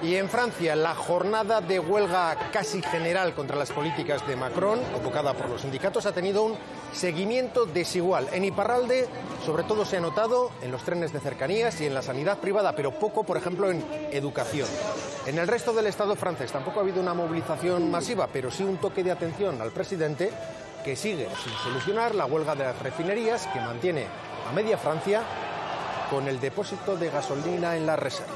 Y en Francia, la jornada de huelga casi general contra las políticas de Macron, convocada por los sindicatos, ha tenido un seguimiento desigual. En Iparralde, sobre todo, se ha notado en los trenes de cercanías y en la sanidad privada, pero poco, por ejemplo, en educación. En el resto del Estado francés tampoco ha habido una movilización masiva, pero sí un toque de atención al presidente, que sigue sin solucionar la huelga de las refinerías, que mantiene a media Francia con el depósito de gasolina en la reserva.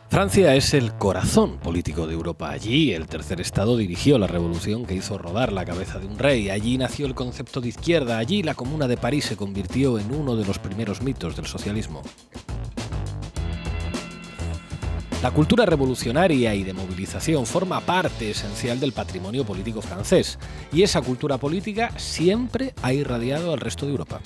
Francia es el corazón político de Europa. Allí el tercer estado dirigió la revolución que hizo rodar la cabeza de un rey. Allí nació el concepto de izquierda. Allí la Comuna de París se convirtió en uno de los primeros mitos del socialismo. La cultura revolucionaria y de movilización forma parte esencial del patrimonio político francés, y esa cultura política siempre ha irradiado al resto de Europa.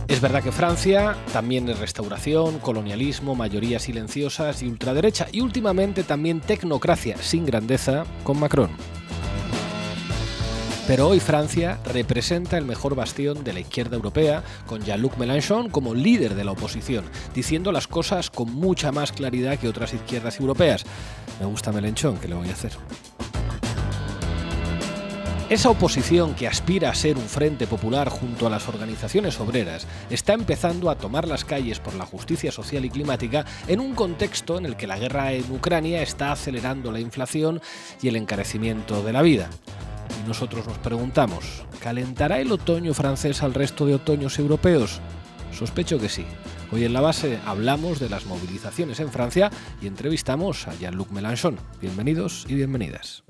Es verdad que Francia también es restauración, colonialismo, mayorías silenciosas y ultraderecha, y últimamente también tecnocracia sin grandeza con Macron. Pero hoy Francia representa el mejor bastión de la izquierda europea, con Jean-Luc Mélenchon como líder de la oposición, diciendo las cosas con mucha más claridad que otras izquierdas europeas. Me gusta Mélenchon, ¿qué le voy a hacer? Esa oposición que aspira a ser un frente popular junto a las organizaciones obreras está empezando a tomar las calles por la justicia social y climática en un contexto en el que la guerra en Ucrania está acelerando la inflación y el encarecimiento de la vida. Y nosotros nos preguntamos, ¿calentará el otoño francés al resto de otoños europeos? Sospecho que sí. Hoy en La Base hablamos de las movilizaciones en Francia y entrevistamos a Jean-Luc Mélenchon. Bienvenidos y bienvenidas.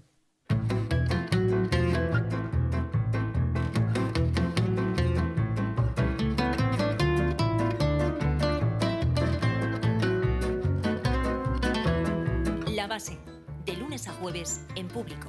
La Base, de lunes a jueves en Público.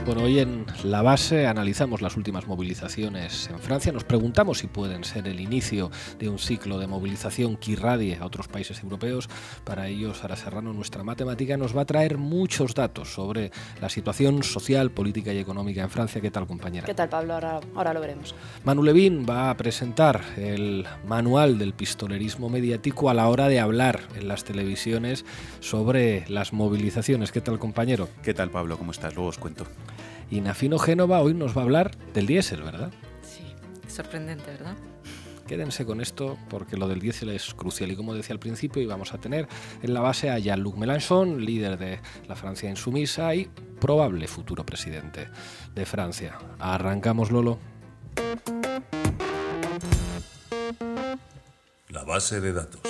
Bueno, hoy en La Base analizamos las últimas movilizaciones en Francia. Nos preguntamos si pueden ser el inicio de un ciclo de movilización que irradie a otros países europeos. Para ello, Sara Serrano, nuestra matemática, nos va a traer muchos datos sobre la situación social, política y económica en Francia. ¿Qué tal, compañera? ¿Qué tal, Pablo? Ahora lo veremos. Manu Levin va a presentar el manual del pistolerismo mediático a la hora de hablar en las televisiones sobre las movilizaciones. ¿Qué tal, compañero? ¿Qué tal, Pablo? ¿Cómo estás? Luego os cuento. Y Nafino Génova hoy nos va a hablar del diésel, ¿verdad? Sí, sorprendente, ¿verdad? Quédense con esto porque lo del diésel es crucial y, como decía al principio, y vamos a tener en La Base a Jean-Luc Mélenchon, líder de la Francia insumisa y probable futuro presidente de Francia. Arrancamos, Lolo. La base de datos.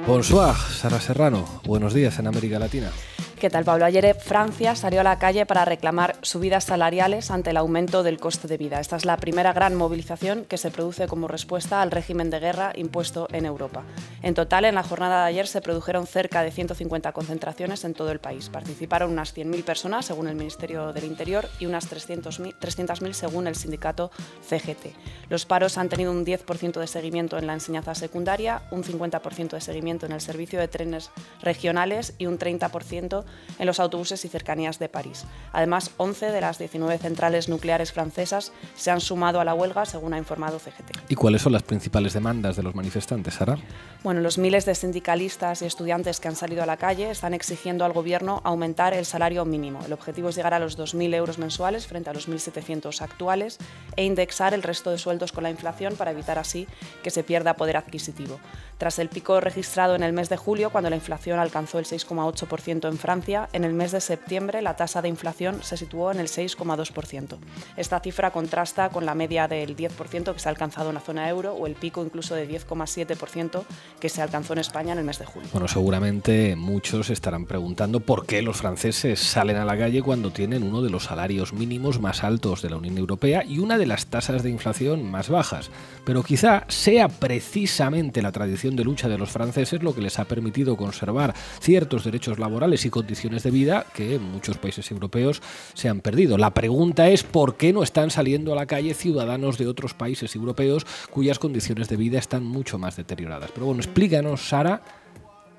Bonsoir, Sara Serrano. Buenos días en América Latina. ¿Qué tal, Pablo? Ayer Francia salió a la calle para reclamar subidas salariales ante el aumento del coste de vida. Esta es la primera gran movilización que se produce como respuesta al régimen de guerra impuesto en Europa. En total, en la jornada de ayer se produjeron cerca de 150 concentraciones en todo el país. Participaron unas 100.000 personas, según el Ministerio del Interior, y unas 300.000 según el sindicato CGT. Los paros han tenido un 10% de seguimiento en la enseñanza secundaria, un 50% de seguimiento en el servicio de trenes regionales y un 30% en los autobuses y cercanías de París. Además, 11 de las 19 centrales nucleares francesas se han sumado a la huelga, según ha informado CGT. ¿Y cuáles son las principales demandas de los manifestantes, Sara? Bueno, los miles de sindicalistas y estudiantes que han salido a la calle están exigiendo al gobierno aumentar el salario mínimo. El objetivo es llegar a los 2.000 euros mensuales frente a los 1.700 actuales e indexar el resto de sueldos con la inflación para evitar así que se pierda poder adquisitivo. Tras el pico registrado en el mes de julio, cuando la inflación alcanzó el 6,8% en Francia, en el mes de septiembre la tasa de inflación se situó en el 6,2%. Esta cifra contrasta con la media del 10% que se ha alcanzado en la zona euro o el pico incluso de 10,7% que se alcanzó en España en el mes de julio. Bueno, seguramente muchos estarán preguntando por qué los franceses salen a la calle cuando tienen uno de los salarios mínimos más altos de la Unión Europea y una de las tasas de inflación más bajas. Pero quizá sea precisamente la tradición de lucha de los franceses lo que les ha permitido conservar ciertos derechos laborales y condiciones de vida que en muchos países europeos se han perdido. La pregunta es ¿por qué no están saliendo a la calle ciudadanos de otros países europeos cuyas condiciones de vida están mucho más deterioradas? Pero bueno, explícanos, Sara,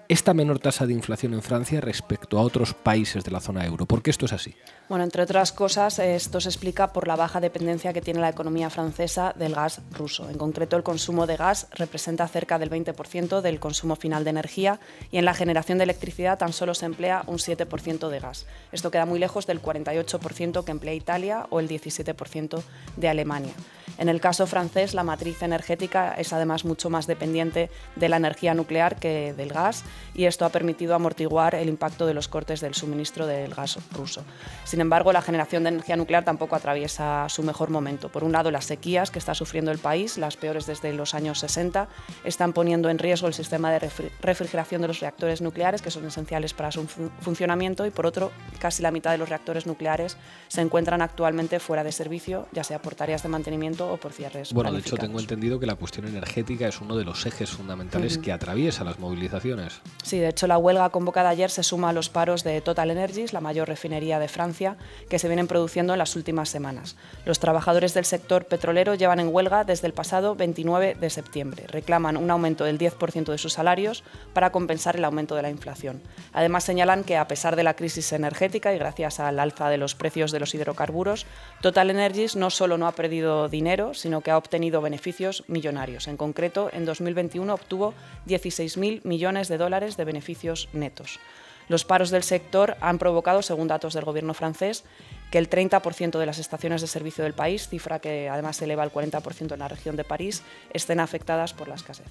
esta menor tasa de inflación en Francia respecto a otros países de la zona euro? ¿Por qué esto es así? Bueno, entre otras cosas, esto se explica por la baja dependencia que tiene la economía francesa del gas ruso. En concreto, el consumo de gas representa cerca del 20% del consumo final de energía y en la generación de electricidad tan solo se emplea un 7% de gas. Esto queda muy lejos del 48% que emplea Italia o el 17% de Alemania. En el caso francés, la matriz energética es además mucho más dependiente de la energía nuclear que del gas y esto ha permitido amortiguar el impacto de los cortes del suministro del gas ruso. Sin embargo, la generación de energía nuclear tampoco atraviesa su mejor momento. Por un lado, las sequías que está sufriendo el país, las peores desde los años 60, están poniendo en riesgo el sistema de refrigeración de los reactores nucleares, que son esenciales para su funcionamiento, y por otro, casi la mitad de los reactores nucleares se encuentran actualmente fuera de servicio, ya sea por tareas de mantenimiento o por cierres Bueno, de planificados. hecho, tengo entendido que la cuestión energética es uno de los ejes fundamentales que atraviesa las movilizaciones. Sí, de hecho, la huelga convocada ayer se suma a los paros de Total Energies, la mayor refinería de Francia, que se vienen produciendo en las últimas semanas. Los trabajadores del sector petrolero llevan en huelga desde el pasado 29 de septiembre. Reclaman un aumento del 10% de sus salarios para compensar el aumento de la inflación. Además, señalan que, a pesar de la crisis energética y gracias al alza de los precios de los hidrocarburos, Total Energies no solo no ha perdido dinero, sino que ha obtenido beneficios millonarios. En concreto, en 2021 obtuvo 16.000 millones de dólares de beneficios netos. Los paros del sector han provocado, según datos del gobierno francés, que el 30% de las estaciones de servicio del país, cifra que además se eleva al 40% en la región de París, estén afectadas por la escasez.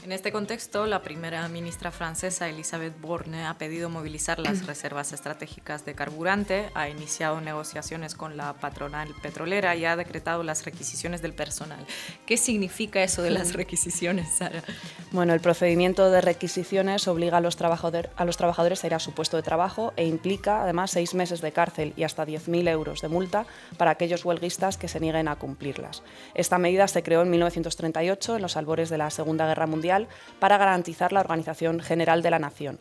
En este contexto, la primera ministra francesa, Elisabeth Borne, ha pedido movilizar las reservas estratégicas de carburante, ha iniciado negociaciones con la patronal petrolera y ha decretado las requisiciones del personal. ¿Qué significa eso de las requisiciones, Sara? Bueno, el procedimiento de requisiciones obliga a los trabajadores a ir a su puesto de trabajo e implica además 6 meses de cárcel y hasta 10.000 euros de multa para aquellos huelguistas que se nieguen a cumplirlas. Esta medida se creó en 1938, en los albores de la Segunda Guerra Mundial, para garantizar la organización general de la nación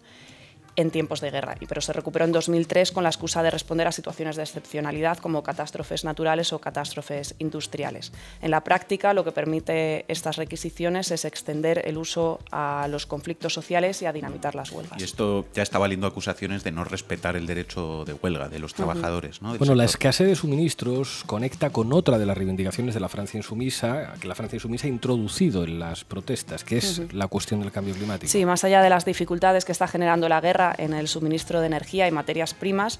en tiempos de guerra, pero se recuperó en 2003 con la excusa de responder a situaciones de excepcionalidad como catástrofes naturales o catástrofes industriales. En la práctica, lo que permite estas requisiciones es extender el uso a los conflictos sociales y a dinamitar las huelgas. Y esto ya está valiendo acusaciones de no respetar el derecho de huelga de los trabajadores, ¿no? Bueno, la escasez de suministros conecta con otra de las reivindicaciones de la Francia insumisa, que la Francia insumisa ha introducido en las protestas, que es la cuestión del cambio climático. Sí, más allá de las dificultades que está generando la guerra en el suministro de energía y materias primas,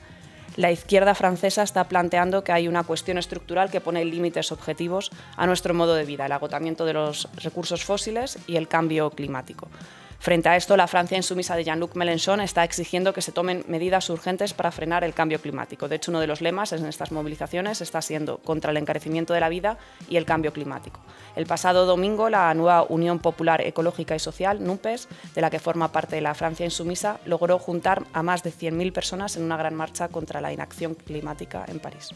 la izquierda francesa está planteando que hay una cuestión estructural que pone límites objetivos a nuestro modo de vida, el agotamiento de los recursos fósiles y el cambio climático. Frente a esto, la Francia insumisa de Jean-Luc Mélenchon está exigiendo que se tomen medidas urgentes para frenar el cambio climático. De hecho, uno de los lemas en estas movilizaciones está siendo contra el encarecimiento de la vida y el cambio climático. El pasado domingo, la nueva Unión Popular Ecológica y Social, NUPES, de la que forma parte la Francia insumisa, logró juntar a más de 100.000 personas en una gran marcha contra la inacción climática en París.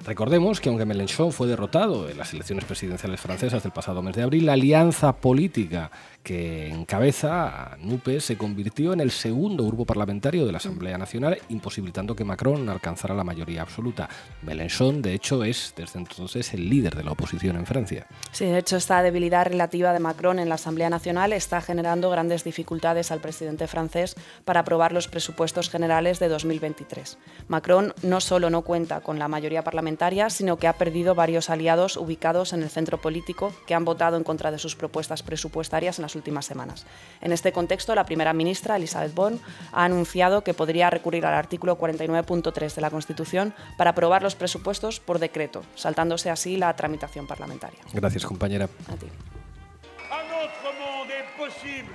Recordemos que aunque Mélenchon fue derrotado en las elecciones presidenciales francesas del pasado mes de abril, la alianza política que encabeza NUPES se convirtió en el segundo grupo parlamentario de la Asamblea Nacional, imposibilitando que Macron alcanzara la mayoría absoluta. Mélenchon, de hecho, es desde entonces el líder de la oposición en Francia. Sí, de hecho, esta debilidad relativa de Macron en la Asamblea Nacional está generando grandes dificultades al presidente francés para aprobar los presupuestos generales de 2023. Macron no solo no cuenta con la mayoría parlamentaria, sino que ha perdido varios aliados ubicados en el centro político que han votado en contra de sus propuestas presupuestarias en las últimas semanas. En este contexto, la primera ministra, Elisabeth Borne, ha anunciado que podría recurrir al artículo 49.3 de la Constitución para aprobar los presupuestos por decreto, saltándose así la tramitación parlamentaria. Gracias, compañera. A ti. Un autre monde est possible,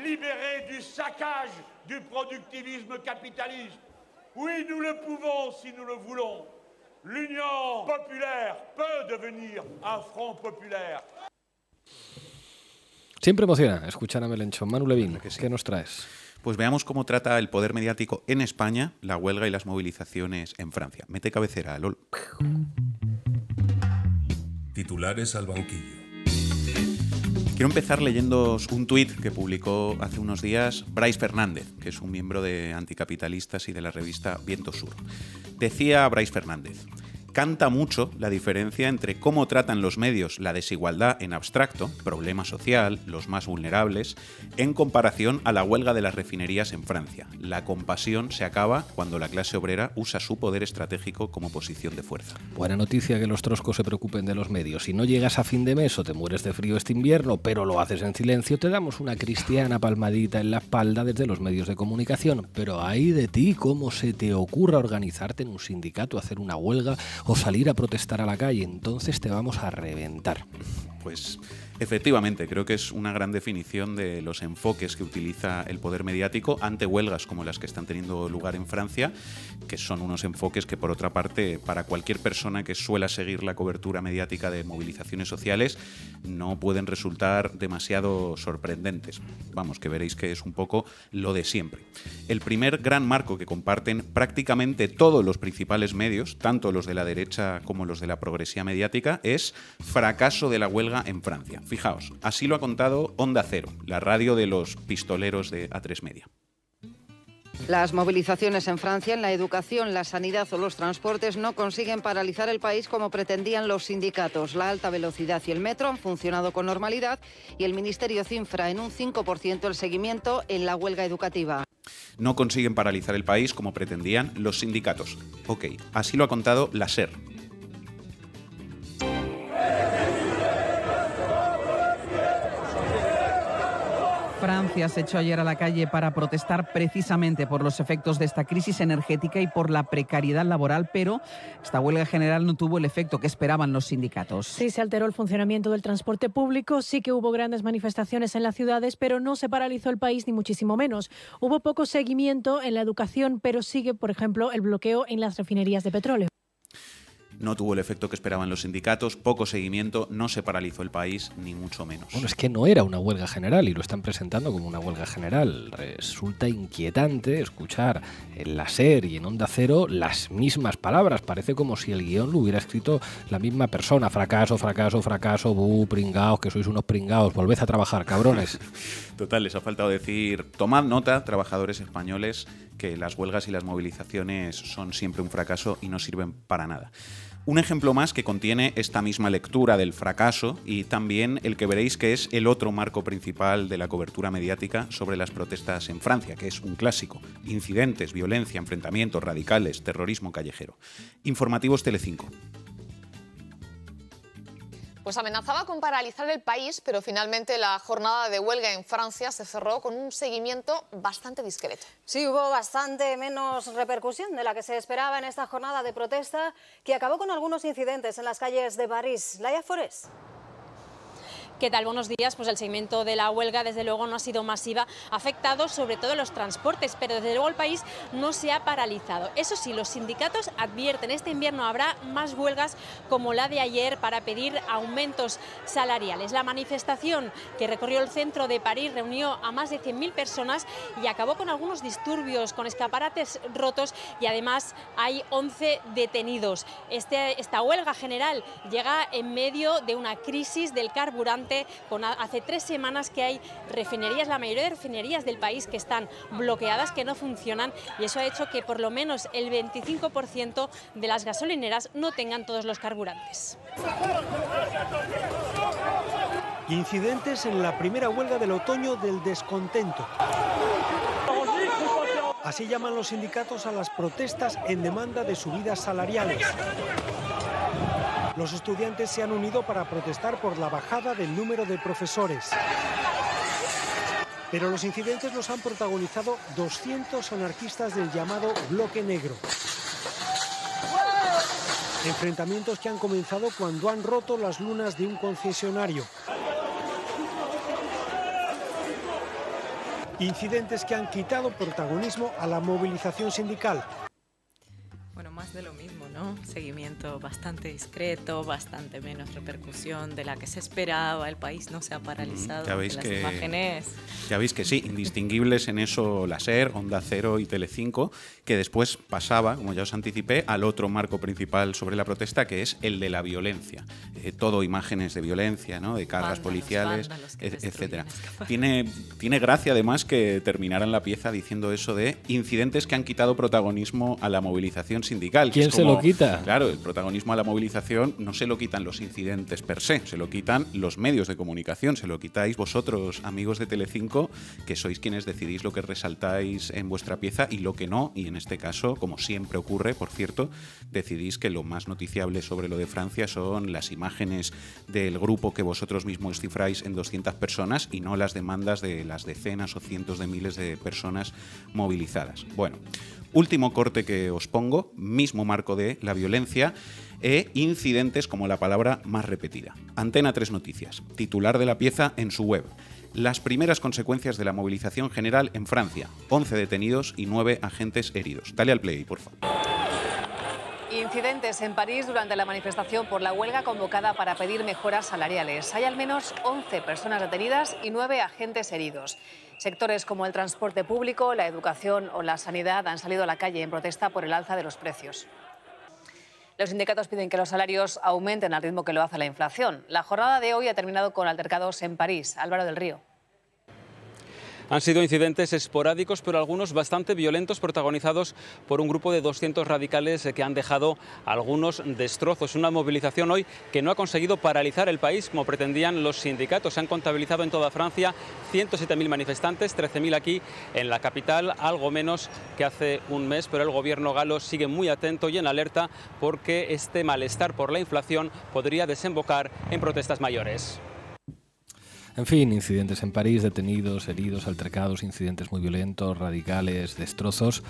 libéré du saccage du productivisme capitaliste. Oui, nous le pouvons si nous le voulons. L'Union populaire peut devenir un front populaire. Siempre emociona escuchar a Mélenchon. Manu Levín, ¿qué nos traes? Pues veamos cómo trata el poder mediático en España la huelga y las movilizaciones en Francia. Mete cabecera, LOL. Titulares al banquillo. Quiero empezar leyéndoos un tuit que publicó hace unos días Brais Fernández, que es un miembro de Anticapitalistas y de la revista Viento Sur. Decía Brais Fernández: canta mucho la diferencia entre cómo tratan los medios la desigualdad en abstracto, problema social, los más vulnerables, en comparación a la huelga de las refinerías en Francia. La compasión se acaba cuando la clase obrera usa su poder estratégico como posición de fuerza. Buena noticia que los troscos se preocupen de los medios. Si no llegas a fin de mes o te mueres de frío este invierno, pero lo haces en silencio, te damos una cristiana palmadita en la espalda desde los medios de comunicación. Pero ay de ti, ¿cómo se te ocurra organizarte en un sindicato, hacer una huelga o salir a protestar a la calle? Entonces te vamos a reventar. Pues efectivamente, creo que es una gran definición de los enfoques que utiliza el poder mediático ante huelgas como las que están teniendo lugar en Francia, que son unos enfoques que, por otra parte, para cualquier persona que suela seguir la cobertura mediática de movilizaciones sociales, no pueden resultar demasiado sorprendentes. Vamos, que veréis que es un poco lo de siempre. El primer gran marco que comparten prácticamente todos los principales medios, tanto los de la derecha como los de la progresía mediática, es fracaso de la huelga en Francia. Fijaos, así lo ha contado Onda Cero, la radio de los pistoleros de A3 Media. Las movilizaciones en Francia en la educación, la sanidad o los transportes no consiguen paralizar el país como pretendían los sindicatos. La alta velocidad y el metro han funcionado con normalidad y el Ministerio cifra en un 5% el seguimiento en la huelga educativa. No consiguen paralizar el país como pretendían los sindicatos. Ok, así lo ha contado la SER. Francia se echó ayer a la calle para protestar precisamente por los efectos de esta crisis energética y por la precariedad laboral, pero esta huelga general no tuvo el efecto que esperaban los sindicatos. Sí, se alteró el funcionamiento del transporte público, sí que hubo grandes manifestaciones en las ciudades, pero no se paralizó el país ni muchísimo menos. Hubo poco seguimiento en la educación, pero sigue, por ejemplo, el bloqueo en las refinerías de petróleo. No tuvo el efecto que esperaban los sindicatos, poco seguimiento, no se paralizó el país, ni mucho menos. Bueno, es que no era una huelga general y lo están presentando como una huelga general. Resulta inquietante escuchar en la SER y en Onda Cero las mismas palabras. Parece como si el guión lo hubiera escrito la misma persona. Fracaso, fracaso, fracaso, pringaos, que sois unos pringaos, volved a trabajar, cabrones. Total, les ha faltado decir, tomad nota, trabajadores españoles, que las huelgas y las movilizaciones son siempre un fracaso y no sirven para nada. Un ejemplo más que contiene esta misma lectura del fracaso y también el que veréis que es el otro marco principal de la cobertura mediática sobre las protestas en Francia, que es un clásico. Incidentes, violencia, enfrentamientos radicales, terrorismo callejero. Informativos Telecinco. Pues amenazaba con paralizar el país, pero finalmente la jornada de huelga en Francia se cerró con un seguimiento bastante discreto. Sí, hubo bastante menos repercusión de la que se esperaba en esta jornada de protesta, que acabó con algunos incidentes en las calles de París. Laia Forés. ¿Qué tal? Buenos días. Pues el seguimiento de la huelga desde luego no ha sido masiva, ha afectado sobre todo los transportes, pero desde luego el país no se ha paralizado. Eso sí, los sindicatos advierten, este invierno habrá más huelgas como la de ayer para pedir aumentos salariales. La manifestación que recorrió el centro de París reunió a más de 100.000 personas y acabó con algunos disturbios, con escaparates rotos y además hay 11 detenidos. Esta huelga general llega en medio de una crisis del carburante. Hace 3 semanas que hay refinerías, la mayoría de refinerías del país que están bloqueadas, que no funcionan, y eso ha hecho que por lo menos el 25% de las gasolineras no tengan todos los carburantes. Incidentes en la primera huelga del otoño del descontento. Así llaman los sindicatos a las protestas en demanda de subidas salariales. Los estudiantes se han unido para protestar por la bajada del número de profesores. Pero los incidentes los han protagonizado 200 anarquistas del llamado Bloque Negro. Enfrentamientos que han comenzado cuando han roto las lunas de un concesionario. Incidentes que han quitado protagonismo a la movilización sindical. Bueno, más de lo mismo, ¿no? Seguimiento bastante discreto, bastante menos repercusión de la que se esperaba. El país no se ha paralizado. Ya veis las imágenes. Ya veis que sí, indistinguibles en eso la SER, Onda Cero y Telecinco, que después pasaba, como ya os anticipé, al otro marco principal sobre la protesta, que es el de la violencia. Todo imágenes de violencia, ¿no? De cargas policiales, etcétera. Tiene gracia además que terminaran la pieza diciendo eso de incidentes que han quitado protagonismo a la movilización sindical. ¿Quién se lo quita? quita. Claro, el protagonismo a la movilización no se lo quitan los incidentes per se, se lo quitan los medios de comunicación, se lo quitáis vosotros, amigos de Telecinco, que sois quienes decidís lo que resaltáis en vuestra pieza y lo que no, y en este caso, como siempre ocurre, por cierto, decidís que lo más noticiable sobre lo de Francia son las imágenes del grupo que vosotros mismos cifráis en 200 personas y no las demandas de las decenas o cientos de miles de personas movilizadas. Bueno, último corte que os pongo, mismo marco de la violencia e incidentes como la palabra más repetida. Antena 3 Noticias, titular de la pieza en su web. Las primeras consecuencias de la movilización general en Francia. 11 detenidos y 9 agentes heridos. Dale al play, por favor. Incidentes en París durante la manifestación por la huelga convocada para pedir mejoras salariales. Hay al menos 11 personas detenidas y 9 agentes heridos. Sectores como el transporte público, la educación o la sanidad han salido a la calle en protesta por el alza de los precios. Los sindicatos piden que los salarios aumenten al ritmo que lo hace la inflación. La jornada de hoy ha terminado con altercados en París. Álvaro del Río. Han sido incidentes esporádicos, pero algunos bastante violentos, protagonizados por un grupo de 200 radicales que han dejado algunos destrozos. Una movilización hoy que no ha conseguido paralizar el país como pretendían los sindicatos. Se han contabilizado en toda Francia 107.000 manifestantes, 13.000 aquí en la capital, algo menos que hace un mes, pero el gobierno galo sigue muy atento y en alerta porque este malestar por la inflación podría desembocar en protestas mayores. En fin, incidentes en París, detenidos, heridos, altercados, incidentes muy violentos, radicales, destrozos.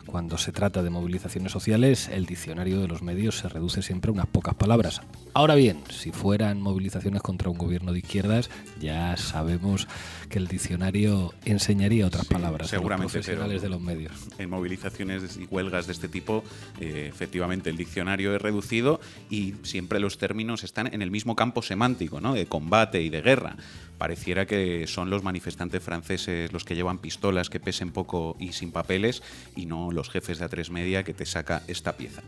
Cuando se trata de movilizaciones sociales, el diccionario de los medios se reduce siempre a unas pocas palabras. Ahora bien, si fueran movilizaciones contra un gobierno de izquierdas, ya sabemos que el diccionario enseñaría otras palabras seguramente, a los profesionales de los medios. En movilizaciones y huelgas de este tipo, efectivamente, el diccionario es reducido y siempre los términos están en el mismo campo semántico, ¿no? De combate y de guerra. Pareciera que son los manifestantes franceses los que llevan pistolas que pesen poco y sin papeles y no los jefes de A3 Media que te saca esta pieza.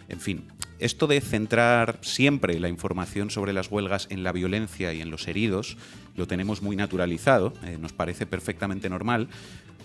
En fin, esto de centrar siempre la información sobre las huelgas en la violencia y en los heridos lo tenemos muy naturalizado, nos parece perfectamente normal,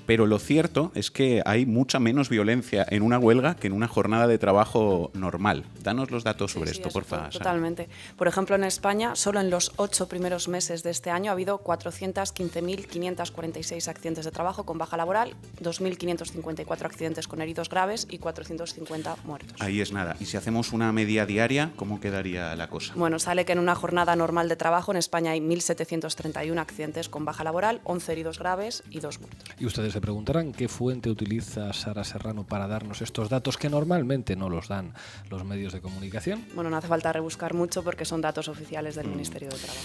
pero lo cierto es que hay mucha menos violencia en una huelga que en una jornada de trabajo normal. Danos los datos sobre esto, por favor. Totalmente. Por ejemplo, en España, solo en los 8 primeros meses de este año ha habido 415.546 accidentes de trabajo con baja laboral, 2.554 accidentes con heridos graves y 450 muertos. Ahí es nada. Y si hacemos una media diaria, ¿cómo quedaría la cosa? Bueno, sale que en una jornada normal de trabajo en España hay 1.731 accidentes con baja laboral, 11 heridos graves y 2 muertos. Y ustedes se preguntarán qué fuente utiliza Sara Serrano para darnos estos datos que normalmente no los dan los medios de comunicación. Bueno, no hace falta rebuscar mucho porque son datos oficiales del Ministerio de Trabajo.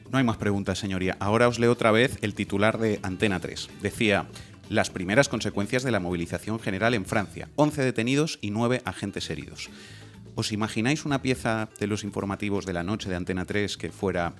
No hay más preguntas, señoría. Ahora os leo otra vez el titular de Antena 3. Decía: las primeras consecuencias de la movilización general en Francia. 11 detenidos y 9 agentes heridos. ¿Os imagináis una pieza de los informativos de la noche de Antena 3 que fuera: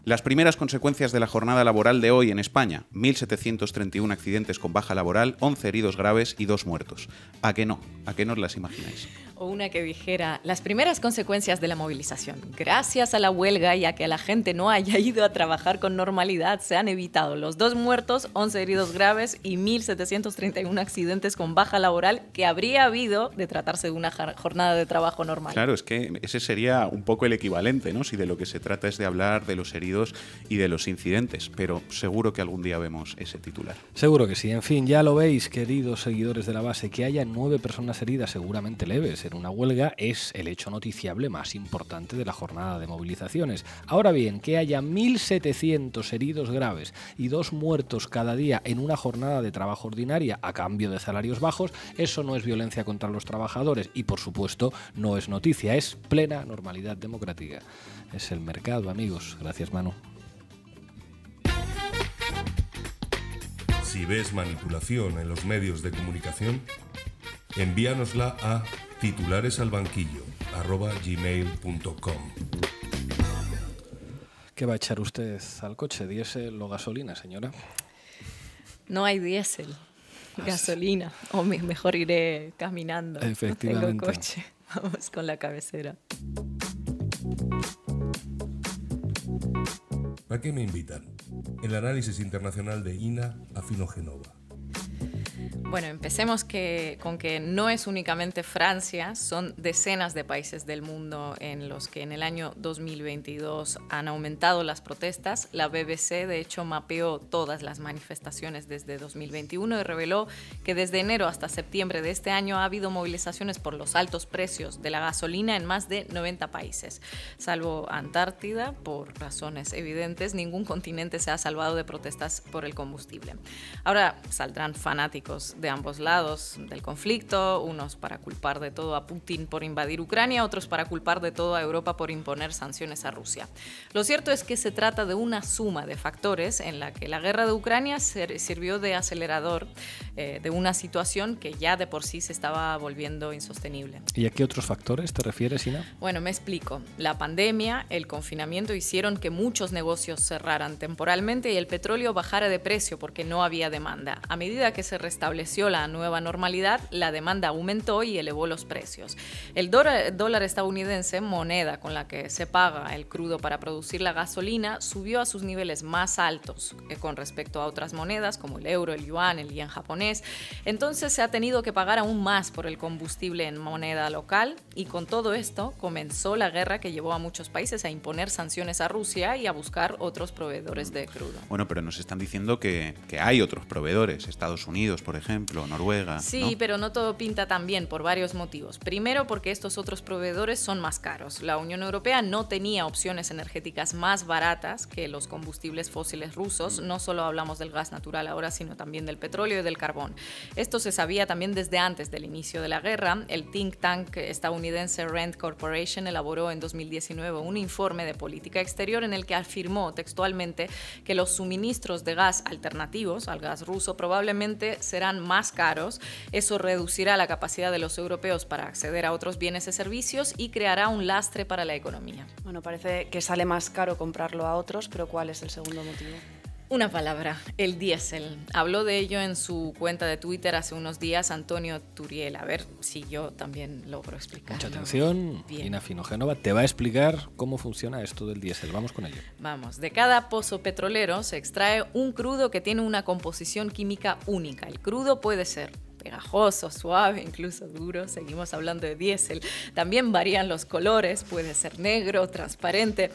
las primeras consecuencias de la jornada laboral de hoy en España, 1.731 accidentes con baja laboral, 11 heridos graves y 2 muertos? ¿A qué no? ¿A qué no os las imagináis? O una que dijera, las primeras consecuencias de la movilización. Gracias a la huelga y a que la gente no haya ido a trabajar con normalidad, se han evitado los 2 muertos, 11 heridos graves y 1.731 accidentes con baja laboral que habría habido de tratarse de una jornada de trabajo normal. Claro, es que ese sería un poco el equivalente, ¿no? Si de lo que se trata es de hablar de los heridos y de los incidentes, pero seguro que algún día vemos ese titular. Seguro que sí. En fin, ya lo veis, queridos seguidores de la base, que haya 9 personas heridas seguramente leves en una huelga es el hecho noticiable más importante de la jornada de movilizaciones. Ahora bien, que haya 1.700 heridos graves y 2 muertos cada día en una jornada de trabajo ordinaria a cambio de salarios bajos, eso no es violencia contra los trabajadores y, por supuesto, no es noticia, es plena normalidad democrática. Es el mercado, amigos. Gracias, Manu. Si ves manipulación en los medios de comunicación, envíanosla a titularesalbanquillo@gmail.com. ¿Qué va a echar usted al coche? ¿Diésel o gasolina, señora? No hay diésel, gasolina. O mejor iré caminando. Efectivamente. No tengo coche. Vamos con la cabecera. ¿A qué me invitan? El análisis internacional de Ina Afinogenova. Bueno, empecemos con que no es únicamente Francia, son decenas de países del mundo en los que en el año 2022 han aumentado las protestas. La BBC, de hecho, mapeó todas las manifestaciones desde 2021 y reveló que desde enero hasta septiembre de este año ha habido movilizaciones por los altos precios de la gasolina en más de 90 países. Salvo Antártida, por razones evidentes, ningún continente se ha salvado de protestas por el combustible. Ahora saldrán fanáticos de ambos lados del conflicto, unos para culpar de todo a Putin por invadir Ucrania, otros para culpar de todo a Europa por imponer sanciones a Rusia. Lo cierto es que se trata de una suma de factores en la que la guerra de Ucrania sirvió de acelerador de una situación que ya de por sí se estaba volviendo insostenible. ¿Y a qué otros factores te refieres, Ina? Bueno, me explico. La pandemia, el confinamiento hicieron que muchos negocios cerraran temporalmente y el petróleo bajara de precio porque no había demanda. A medida que se restableció la nueva normalidad, la demanda aumentó y elevó los precios. El dólar estadounidense, moneda con la que se paga el crudo para producir la gasolina, subió a sus niveles más altos con respecto a otras monedas como el euro, el yuan, el yen japonés. Entonces se ha tenido que pagar aún más por el combustible en moneda local y con todo esto comenzó la guerra que llevó a muchos países a imponer sanciones a Rusia y a buscar otros proveedores de crudo. Bueno, pero nos están diciendo que hay otros proveedores, Estados Unidos, por ejemplo, Noruega. Sí, ¿no? Pero no todo pinta tan bien por varios motivos. Primero, porque estos otros proveedores son más caros. La Unión Europea no tenía opciones energéticas más baratas que los combustibles fósiles rusos. No solo hablamos del gas natural ahora, sino también del petróleo y del carbón. Esto se sabía también desde antes del inicio de la guerra. El think tank estadounidense Rand Corporation elaboró en 2019 un informe de política exterior en el que afirmó textualmente que los suministros de gas alternativos al gas ruso probablemente serán más caros. Eso reducirá la capacidad de los europeos para acceder a otros bienes y servicios y creará un lastre para la economía. Bueno, parece que sale más caro comprarlo a otros, pero ¿cuál es el segundo motivo? Una palabra, el diésel. Habló de ello en su cuenta de Twitter hace unos días Antonio Turiel. A ver si yo también logro explicarlo. Mucha atención, Ina Finogénova te va a explicar cómo funciona esto del diésel. Vamos con ello. Vamos, de cada pozo petrolero se extrae un crudo que tiene una composición química única. El crudo puede ser pegajoso, suave, incluso duro. Seguimos hablando de diésel. También varían los colores, puede ser negro, transparente.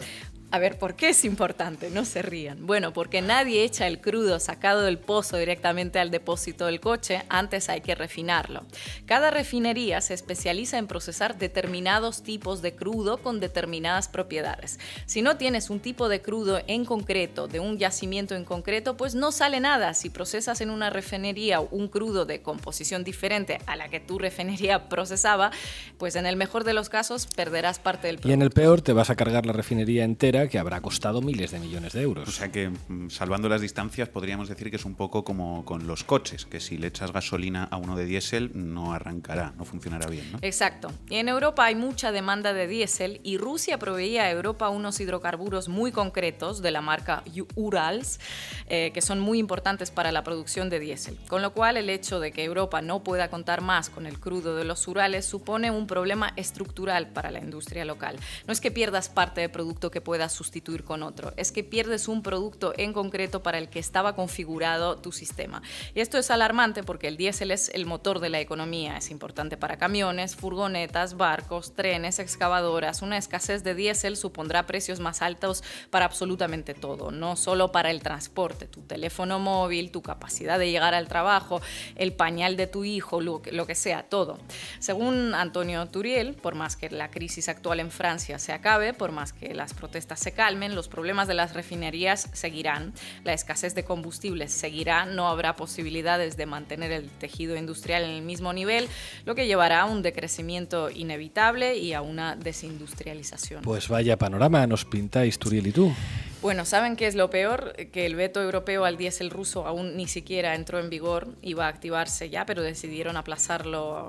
A ver, ¿por qué es importante? No se rían. Bueno, porque nadie echa el crudo sacado del pozo directamente al depósito del coche, antes hay que refinarlo. Cada refinería se especializa en procesar determinados tipos de crudo con determinadas propiedades. Si no tienes un tipo de crudo en concreto, de un yacimiento en concreto, pues no sale nada. Si procesas en una refinería un crudo de composición diferente a la que tu refinería procesaba, pues en el mejor de los casos perderás parte del producto. Y en el peor te vas a cargar la refinería entera, que habrá costado miles de millones de euros. O sea que, salvando las distancias, podríamos decir que es un poco como con los coches, que si le echas gasolina a uno de diésel no arrancará, no funcionará bien, ¿no? Exacto. Y en Europa hay mucha demanda de diésel y Rusia proveía a Europa unos hidrocarburos muy concretos de la marca Urals, que son muy importantes para la producción de diésel. Con lo cual, el hecho de que Europa no pueda contar más con el crudo de los Urales supone un problema estructural para la industria local. No es que pierdas parte del producto que puedas sustituir con otro, es que pierdes un producto en concreto para el que estaba configurado tu sistema. Y esto es alarmante porque el diésel es el motor de la economía, es importante para camiones, furgonetas, barcos, trenes, excavadoras. Una escasez de diésel supondrá precios más altos para absolutamente todo, no solo para el transporte, tu teléfono móvil, tu capacidad de llegar al trabajo, el pañal de tu hijo, lo que sea, todo. Según Antonio Turiel, por más que la crisis actual en Francia se acabe, por más que las protestas se calmen, los problemas de las refinerías seguirán, la escasez de combustibles seguirá, no habrá posibilidades de mantener el tejido industrial en el mismo nivel, lo que llevará a un decrecimiento inevitable y a una desindustrialización. Pues vaya panorama nos pintáis, Turiel y tú. Bueno, ¿saben qué es lo peor? Que el veto europeo al diésel ruso aún ni siquiera entró en vigor, iba a activarse ya, pero decidieron aplazarlo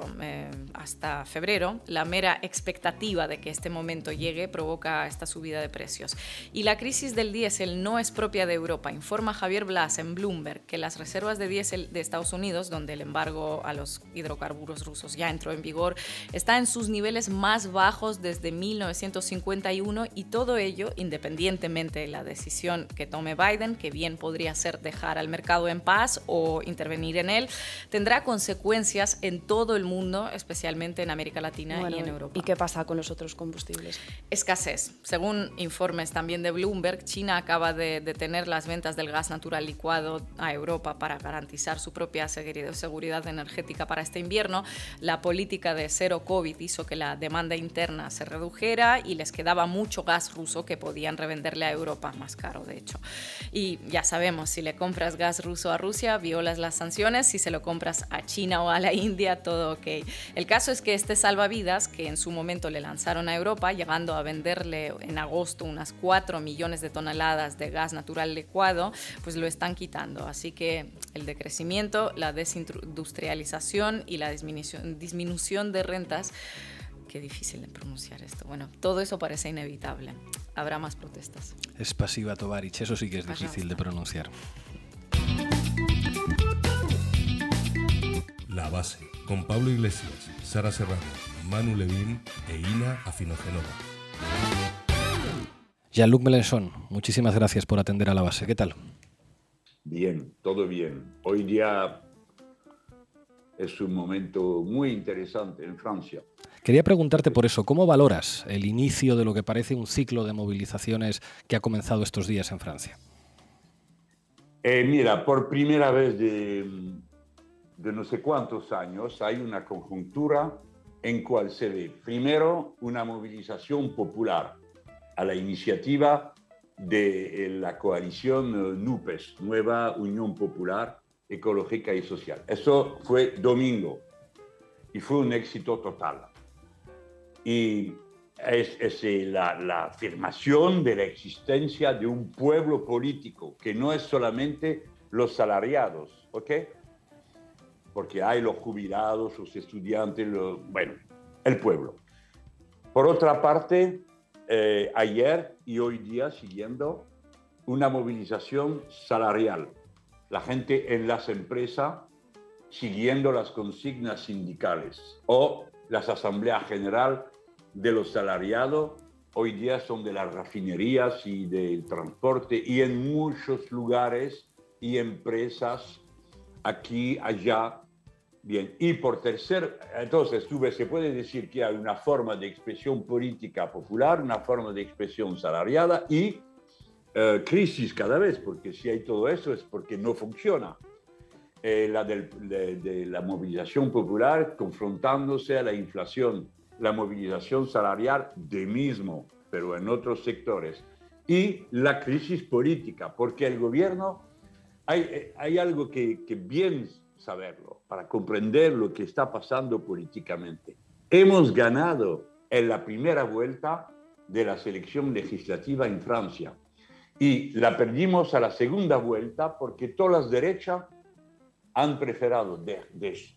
hasta febrero. La mera expectativa de que este momento llegue provoca esta subida de precios. Y la crisis del diésel no es propia de Europa. Informa Javier Blas en Bloomberg que las reservas de diésel de Estados Unidos, donde el embargo a los hidrocarburos rusos ya entró en vigor, está en sus niveles más bajos desde 1951 y todo ello independientemente de la la decisión que tome Biden, que bien podría ser dejar al mercado en paz o intervenir en él, tendrá consecuencias en todo el mundo, especialmente en América Latina y en Europa. ¿Y qué pasa con los otros combustibles? Escasez. Según informes también de Bloomberg, China acaba de detener las ventas del gas natural licuado a Europa para garantizar su propia seguridad energética para este invierno. La política de cero COVID hizo que la demanda interna se redujera y les quedaba mucho gas ruso que podían revenderle a Europa, más caro de hecho. Y ya sabemos, si le compras gas ruso a Rusia, violas las sanciones. Si se lo compras a China o a la India, todo ok. El caso es que este salvavidas, que en su momento le lanzaron a Europa, llegando a venderle en agosto unas 4 millones de toneladas de gas natural licuado, pues lo están quitando. Así que el decrecimiento, la desindustrialización y la disminución de rentas, qué difícil de pronunciar esto. Bueno, todo eso parece inevitable. Habrá más protestas. Es pasiva Tovarich, eso sí que es difícil de pronunciar. La Base, con Pablo Iglesias, Sara Serrano, Manu Levín e Ina Afinogenova. Jean-Luc Mélenchon, muchísimas gracias por atender a La Base. ¿Qué tal? Bien, todo bien. Hoy día es un momento muy interesante en Francia. Quería preguntarte por eso, ¿cómo valoras el inicio de lo que parece un ciclo de movilizaciones que ha comenzado estos días en Francia? Mira, por primera vez de no sé cuántos años hay una conjuntura en cual se ve primero una movilización popular a la iniciativa de la coalición NUPES, Nueva Unión Popular Ecológica y Social. Eso fue domingo y fue un éxito total. Y es la afirmación de la existencia de un pueblo político, que no es solamente los salariados, ¿ok? Porque hay los jubilados, los estudiantes, el pueblo. Por otra parte, ayer y hoy día siguiendo una movilización salarial. La gente en las empresas siguiendo las consignas sindicales o las asambleas generales de los salariados hoy día son de las refinerías y del transporte y en muchos lugares y empresas aquí, allá. Bien, y por tercer, entonces se puede decir que hay una forma de expresión política popular, una forma de expresión salariada y crisis cada vez, porque si hay todo eso es porque no funciona. De la movilización popular confrontándose a la inflación, la movilización salarial de mismo, pero en otros sectores, y la crisis política, porque el gobierno, hay algo que bien saberlo, para comprender lo que está pasando políticamente. Hemos ganado en la primera vuelta de la elección legislativa en Francia y la perdimos a la segunda vuelta porque todas las derechas han preferido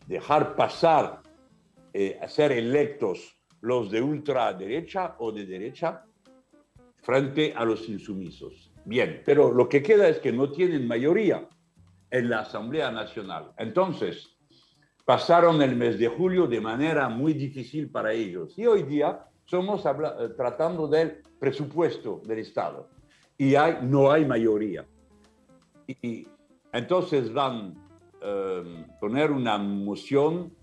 dejar pasar a ser electos los de ultraderecha o de derecha frente a los insumisos. Bien, pero lo que queda es que no tienen mayoría en la Asamblea Nacional. Entonces, pasaron el mes de julio de manera muy difícil para ellos. Y hoy día estamos tratando del presupuesto del Estado. Y no hay mayoría. Y entonces van a poner una moción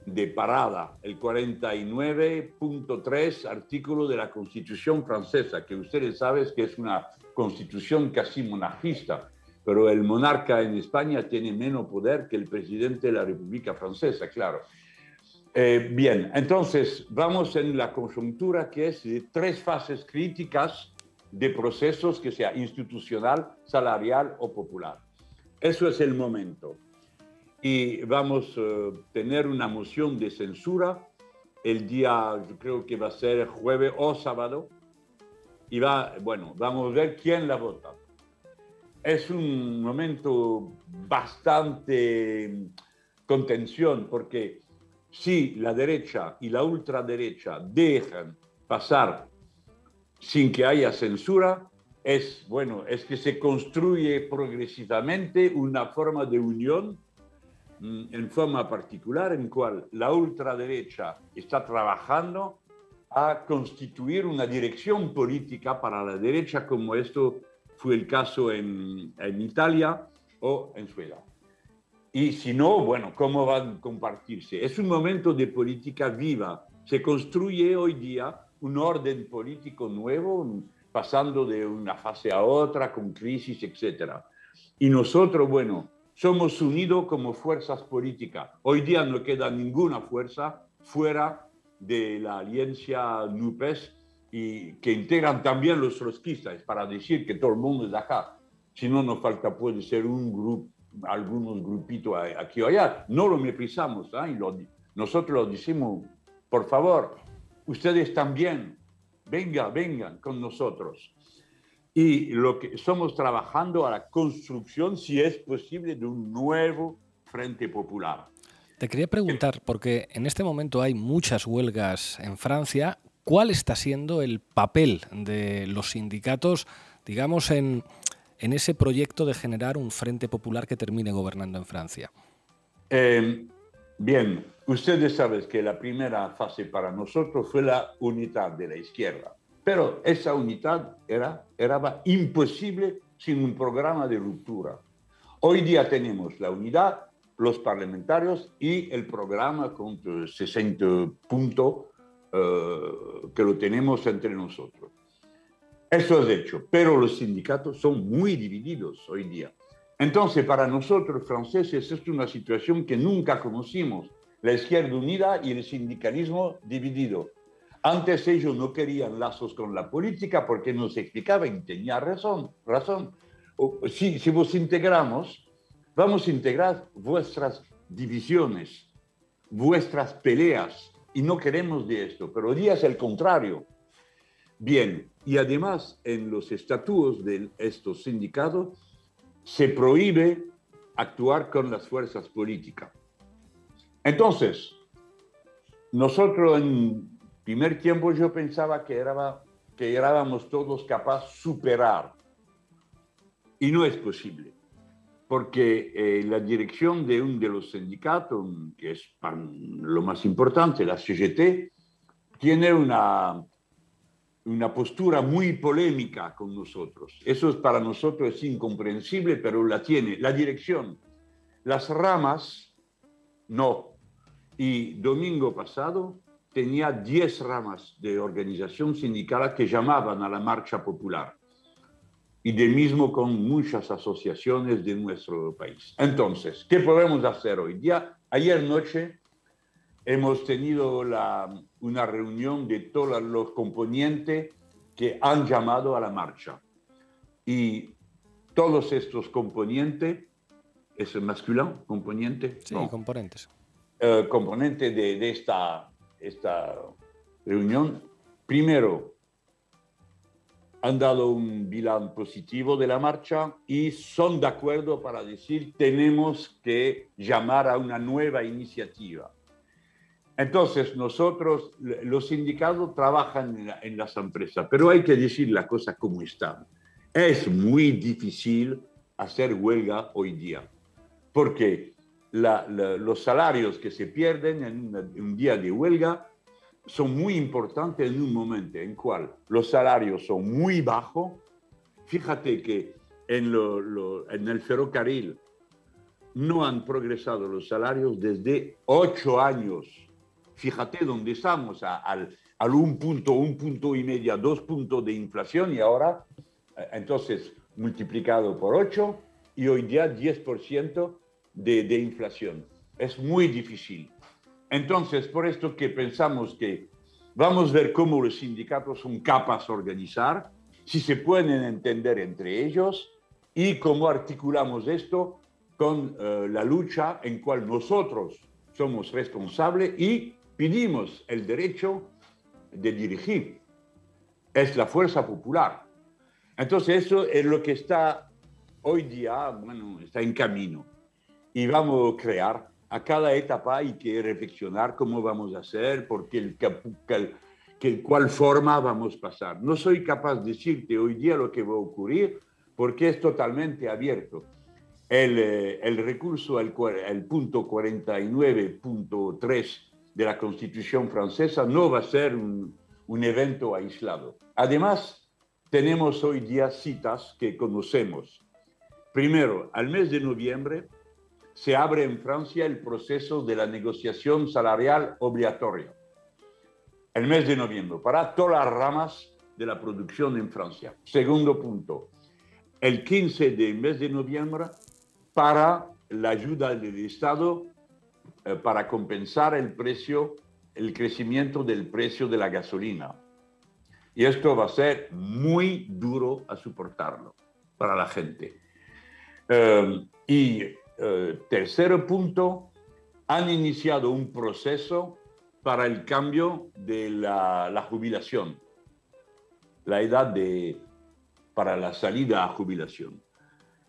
de parada, el 49.3 artículo de la Constitución francesa, que ustedes saben que es una constitución casi monarquista, pero el monarca en España tiene menos poder que el presidente de la República Francesa, claro. Bien, entonces vamos en la coyuntura que es de 3 fases críticas de procesos, que sea institucional, salarial o popular. Eso es el momento. Y vamos a tener una moción de censura el día, yo creo que va a ser jueves o sábado, y vamos a ver quién la vota. Es un momento bastante contención, porque si la derecha y la ultraderecha dejan pasar sin que haya censura, es que se construye progresivamente una forma de unión en forma particular en cual la ultraderecha está trabajando a constituir una dirección política para la derecha como esto fue el caso en Italia o en Suecia. Y si no, bueno, ¿cómo van a compartirse? Es un momento de política viva. Se construye hoy día un orden político nuevo, pasando de una fase a otra, con crisis, etc. Y nosotros, bueno, somos unidos como fuerzas políticas. Hoy día no queda ninguna fuerza fuera de la alianza NUPES, y que integran también los trotskistas, para decir que todo el mundo es de acá. Si no, nos falta, puede ser un grupo, algunos grupitos aquí o allá. No lo meprisamos, ¿eh? Nosotros lo decimos, por favor, ustedes también, vengan con nosotros. Y lo que estamos trabajando a la construcción, si es posible, de un nuevo Frente Popular. Te quería preguntar, porque en este momento hay muchas huelgas en Francia, ¿cuál está siendo el papel de los sindicatos, digamos, en ese proyecto de generar un Frente Popular que termine gobernando en Francia? Bien, ustedes saben que la primera fase para nosotros fue la unidad de la izquierda, pero esa unidad era imposible sin un programa de ruptura. Hoy día tenemos la unidad, los parlamentarios y el programa con 60 puntos que lo tenemos entre nosotros. Eso es hecho, pero los sindicatos son muy divididos hoy día. Entonces, para nosotros franceses es una situación que nunca conocimos, la izquierda unida y el sindicalismo dividido. Antes ellos no querían lazos con la política porque nos explicaban y tenían razón. Si vos integramos, vamos a integrar vuestras divisiones, vuestras peleas, y no queremos de esto, pero hoy día es el contrario. Bien, y además en los estatutos de estos sindicatos se prohíbe actuar con las fuerzas políticas. Entonces, nosotros en primer tiempo yo pensaba que éramos todos capaces de superar, y no es posible. Porque la dirección de uno de los sindicatos, que es lo más importante, la CGT, tiene una postura muy polémica con nosotros. Eso para nosotros es incomprensible, pero la tiene la dirección. Las ramas, no. Y domingo pasado tenía 10 ramas de organización sindical que llamaban a la marcha popular. Y de mismo con muchas asociaciones de nuestro país. Entonces, ¿qué podemos hacer hoy día? Ayer noche hemos tenido una reunión de todos los componentes que han llamado a la marcha. Y todos estos componentes, ¿es el masculino? ¿Componente? Sí, no. componentes. Componente de esta reunión, primero, han dado un bilan positivo de la marcha y son de acuerdo para decir tenemos que llamar a una nueva iniciativa. Entonces nosotros, los sindicatos trabajan en las empresas, pero hay que decir la cosa como está. Es muy difícil hacer huelga hoy día, porque los salarios que se pierden en un día de huelga son muy importantes en un momento en cual los salarios son muy bajos. Fíjate que en el ferrocarril no han progresado los salarios desde 8 años. Fíjate dónde estamos, al 1 punto y medio, 2 puntos de inflación, y ahora, entonces, multiplicado por 8, y hoy día 10% de inflación. Es muy difícil. Entonces, por esto que pensamos que vamos a ver cómo los sindicatos son capaces de organizar, si se pueden entender entre ellos y cómo articulamos esto con la lucha en cual nosotros somos responsables y pedimos el derecho de dirigir. Es la fuerza popular. Entonces, eso es lo que está hoy día, bueno, está en camino. Y vamos a crear. A cada etapa hay que reflexionar cómo vamos a hacer, por cuál forma vamos a pasar. No soy capaz de decirte hoy día lo que va a ocurrir porque es totalmente abierto. El recurso al punto 49.3 de la Constitución francesa no va a ser un evento aislado. Además, tenemos hoy día citas que conocemos. Primero, al mes de noviembre se abre en Francia el proceso de la negociación salarial obligatoria. El mes de noviembre, para todas las ramas de la producción en Francia. Segundo punto, el 15 del mes de noviembre para la ayuda del Estado para compensar el crecimiento del precio de la gasolina. Y esto va a ser muy duro a soportarlo para la gente. Tercer punto, han iniciado un proceso para el cambio de la jubilación, la edad para la salida a jubilación.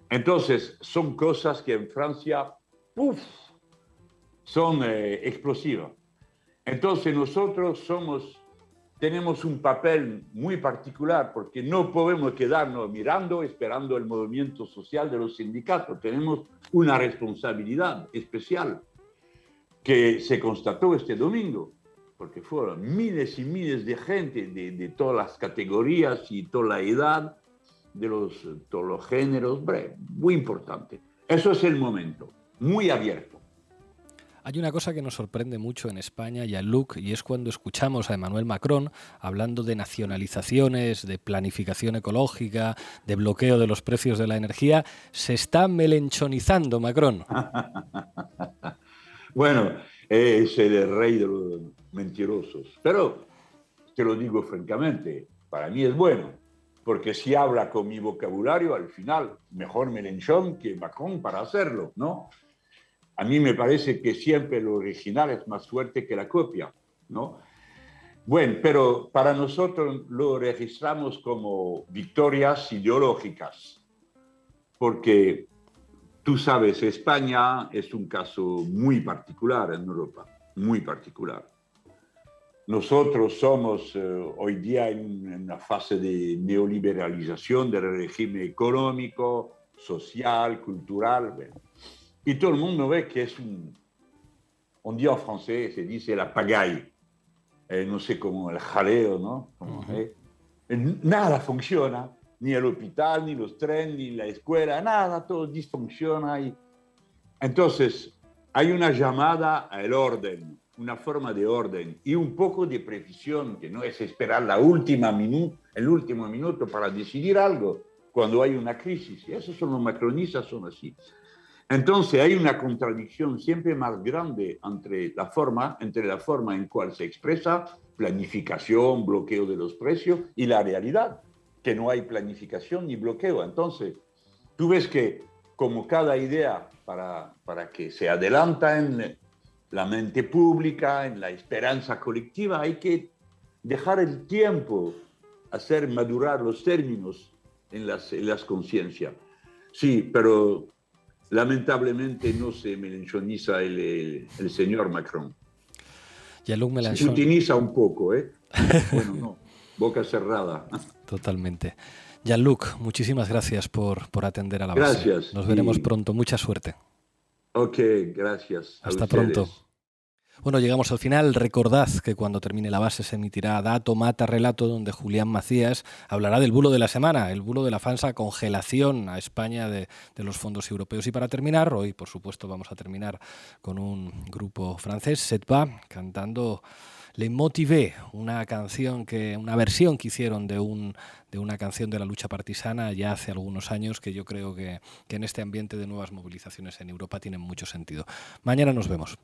Entonces, son cosas que en Francia, son explosivas. Entonces, nosotros tenemos un papel muy particular porque no podemos quedarnos mirando, esperando el movimiento social de los sindicatos. Tenemos una responsabilidad especial que se constató este domingo, porque fueron miles y miles de gente de todas las categorías y toda la edad, de todos los géneros, muy importante. Eso es el momento, muy abierto. Hay una cosa que nos sorprende mucho en España, Jean-Luc, y es cuando escuchamos a Emmanuel Macron hablando de nacionalizaciones, de planificación ecológica, de bloqueo de los precios de la energía. Se está melenchonizando Macron. Bueno, es el rey de los mentirosos. Pero, te lo digo francamente, para mí es bueno, porque si habla con mi vocabulario, al final, mejor Mélenchon que Macron para hacerlo, ¿no? A mí me parece que siempre lo original es más fuerte que la copia, ¿no? Bueno, pero para nosotros lo registramos como victorias ideológicas, porque tú sabes, España es un caso muy particular en Europa, muy particular. Nosotros somos hoy día en una fase de neoliberalización del régimen económico, social, cultural, bueno. Y todo el mundo ve que es un día en francés se dice la pagaille, no sé cómo, el jaleo, ¿no? Nada funciona, ni el hospital, ni los trenes, ni la escuela, nada, todo disfunciona. Entonces, hay una llamada al orden, una forma de orden y un poco de precisión, que no es esperar el último minuto para decidir algo cuando hay una crisis. Y esos son los macronistas, son así. Entonces hay una contradicción siempre más grande entre la forma en cual se expresa planificación, bloqueo de los precios y la realidad, que no hay planificación ni bloqueo. Entonces, tú ves que como cada idea para que se adelanta en la mente pública, en la esperanza colectiva, hay que dejar el tiempo, hacer madurar los términos en las conciencias. Sí, pero lamentablemente no se melenchoniza el señor Macron. Jean-Luc Mélenchon. Se utiliza un poco, ¿eh? Bueno, no, boca cerrada. Totalmente. Jean-Luc, muchísimas gracias por atender a la base. Gracias. Nos veremos pronto. Mucha suerte. Ok, gracias. Hasta pronto. Bueno, llegamos al final. Recordad que cuando termine la base se emitirá Dato Mata Relato, donde Julián Macías hablará del bulo de la semana, el bulo de la falsa congelación a España de los fondos europeos. Y para terminar, hoy por supuesto vamos a terminar con un grupo francés, Setba, cantando Le Motivé, una versión que hicieron de una canción de la lucha partisana ya hace algunos años, que yo creo que en este ambiente de nuevas movilizaciones en Europa tienen mucho sentido. Mañana nos vemos.